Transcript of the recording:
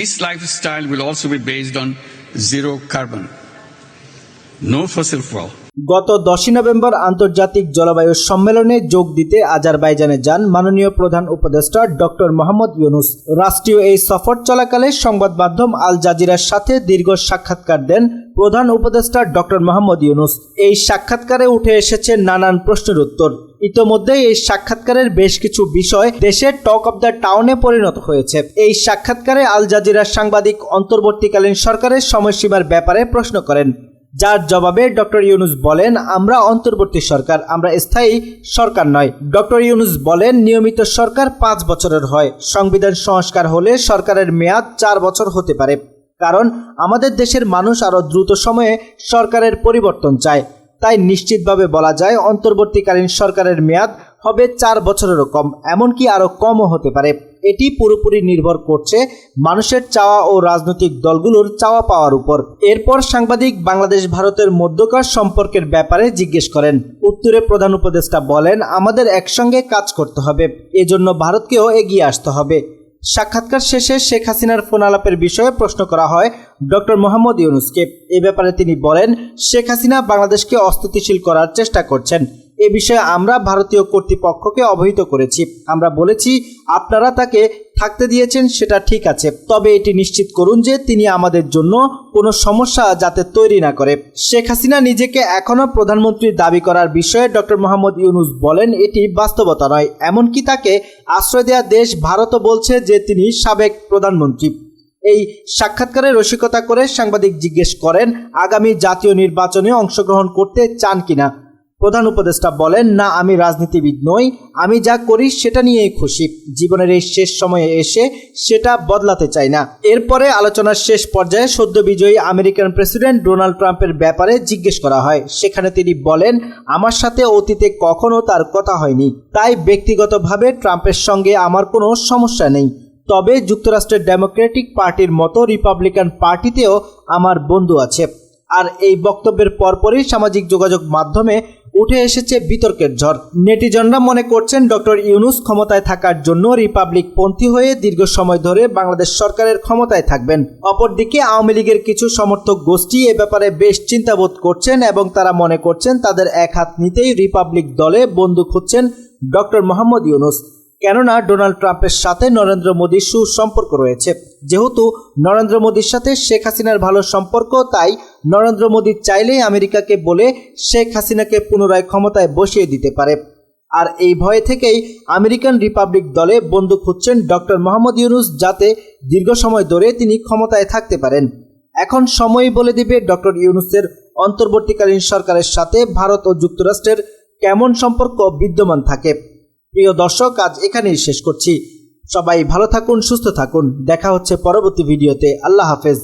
This lifestyle will also be based on zero carbon, no fossil fuel. গত 10 November আন্তর্জাতিক জলবায়ু সম্মেলনে যোগ দিতে আজারবাইজানে যান মাননীয় প্রধান উপদেষ্টা ডক্টর মোহাম্মদ ইউনূস। রাষ্ট্রীয় এই সফর চলাকালে সংবাদ মাধ্যম আল জাজিরার সাথে দীর্ঘ সাক্ষাৎকার দেন প্রধান উপদেষ্টা ডক্টর মোহাম্মদ ইউনূস। এই সাক্ষাৎকারে উঠে এসেছে নানান প্রশ্নের উত্তর। ইতোমধ্যে এই সাক্ষাৎকারের বেশ কিছু বিষয় দেশের টক অব দ্য টাউনে পরিণত হয়েছে। এই সাক্ষাৎকারে আল জাজিরার সাংবাদিক অন্তর্বর্তীকালীন সরকারের সময়সীমার ব্যাপারে প্রশ্ন করেন, যার জবাবে ডক্টর ইউনূস বলেন, আমরা অন্তর্বর্তী সরকার, আমরা স্থায়ী সরকার নয়। ডক্টর ইউনূস বলেন, নিয়মিত সরকার 5 বছরের হয়, সংবিধান সংস্কার হলে সরকারের মেয়াদ 4 বছর হতে পারে, কারণ আমাদের দেশের মানুষ আরও দ্রুত সময়ে সরকারের পরিবর্তন চায়। তাই নিশ্চিতভাবে বলা যায় অন্তর্বর্তীকালীন সরকারের মেয়াদ হবে 4 বছরেরও কম, এমনকি আরও কমও হতে পারে। এটি পুরোপুরি নির্ভর করছে মানুষের চাওয়া ও রাজনৈতিক দলগুলোর চাওয়া পাওয়ার উপর। এরপর সাংবাদিক বাংলাদেশ ভারতের মধ্যকার সম্পর্কের ব্যাপারে জিজ্ঞেস করেন। উত্তরে প্রধান উপদেষ্টা বলেন, আমাদের একসঙ্গে কাজ করতে হবে, এজন্য ভারতকেও এগিয়ে আসতে হবে। সাক্ষাৎকার শেষে শেখ হাসিনার ফোন আলাপের বিষয়ে প্রশ্ন করা হয় ডক্টর মোহাম্মদ ইউনূসকে। এ ব্যাপারে তিনি বলেন, শেখ হাসিনা বাংলাদেশকে অস্থিতিশীল করার চেষ্টা করছেন। এ বিষয়ে আমরা ভারতীয় কর্তৃপক্ষকে অবহিত করেছি। আমরা বলেছি, আপনারা তাকে থাকতে দিয়েছেন, সেটা ঠিক আছে, তবে এটি নিশ্চিত করুন যে তিনি আমাদের জন্য কোনো সমস্যা যাতে তৈরি না করে। শেখ হাসিনা নিজেকে এখনও প্রধানমন্ত্রী দাবি করার বিষয়ে ডক্টর মোহাম্মদ ইউনূস বলেন, এটি বাস্তবতা নয়। এমনকি তাকে আশ্রয় দেওয়া দেশ ভারতও বলছে যে তিনি সাবেক প্রধানমন্ত্রী। এই সাক্ষাৎকারে রসিকতা করে সাংবাদিক জিজ্ঞেস করেন, আগামী জাতীয় নির্বাচনে অংশগ্রহণ করতে চান কিনা। প্রধান উপদেষ্টা বলেন, না, আমি রাজনীতিবিদ নই, আমি যা করি সেটা নিয়েই খুশি। জীবনের এই শেষ সময়ে এসে সেটা বদলাতে চাই না। এরপরে আলোচনার শেষ পর্যায়ে সদ্য বিজয়ী আমেরিকান প্রেসিডেন্ট ডোনাল্ড ট্রাম্পের ব্যাপারে জিজ্ঞেস করা হয়। সেখানে তিনি বলেন, আমার সাথে অতীতে কখনো তার কথা হয়নি, তাই ব্যক্তিগতভাবে ট্রাম্পের সঙ্গে আমার কোনো সমস্যা নেই। তবে যুক্তরাষ্ট্রের ডেমোক্রেটিক পার্টির মতো রিপাবলিকান পার্টিতেও আমার বন্ধু আছে। আর এই বক্তব্যের পরপরই সামাজিক যোগাযোগ মাধ্যমে উঠে এসেছে বিতর্কের ঝড়। নেটিজনরা মনে করছেন ডক্টর ইউনূস ক্ষমতায় থাকার জন্য রিপাবলিক পন্থী হয়ে দীর্ঘ সময় ধরে বাংলাদেশ সরকারের ক্ষমতায় থাকবেন। অপরদিকে আওয়ামী লীগের কিছু সমর্থক গোষ্ঠী এ ব্যাপারে বেশ চিন্তাবোধ করছেন এবং তারা মনে করছেন তাদের এক হাত নিতেই রিপাবলিক দলে বন্দুক হচ্ছেন ডক্টর মোহাম্মদ ইউনূস। কেননা ডোনাল্ড ট্রাম্পের সাথে নরেন্দ্র মোদীর সুসম্পর্ক রয়েছে। যেহেতু নরেন্দ্র মোদীর সাথে শেখ হাসিনার ভালো সম্পর্ক, তাই নরেন্দ্র মোদী চাইলেই আমেরিকাকে বলে শেখ হাসিনাকে পুনরায় ক্ষমতায় বসিয়ে দিতে পারে। আর এই ভয় থেকেই আমেরিকান রিপাবলিক দলে বন্দুক হচ্ছেন ডক্টর মোহাম্মদ ইউনূস, যাতে দীর্ঘ সময় ধরে তিনি ক্ষমতায় থাকতে পারেন। এখন সময়ই বলে দিবে ডক্টর ইউনূসের অন্তর্বর্তীকালীন সরকারের সাথে ভারত ও যুক্তরাষ্ট্রের কেমন সম্পর্ক বিদ্যমান থাকে। প্রিয় দর্শক, আজ এখানেই শেষ করছি। সবাই ভালো থাকুন, সুস্থ থাকুন। দেখা হচ্ছে পরবর্তী ভিডিওতে। আল্লাহ হাফেজ।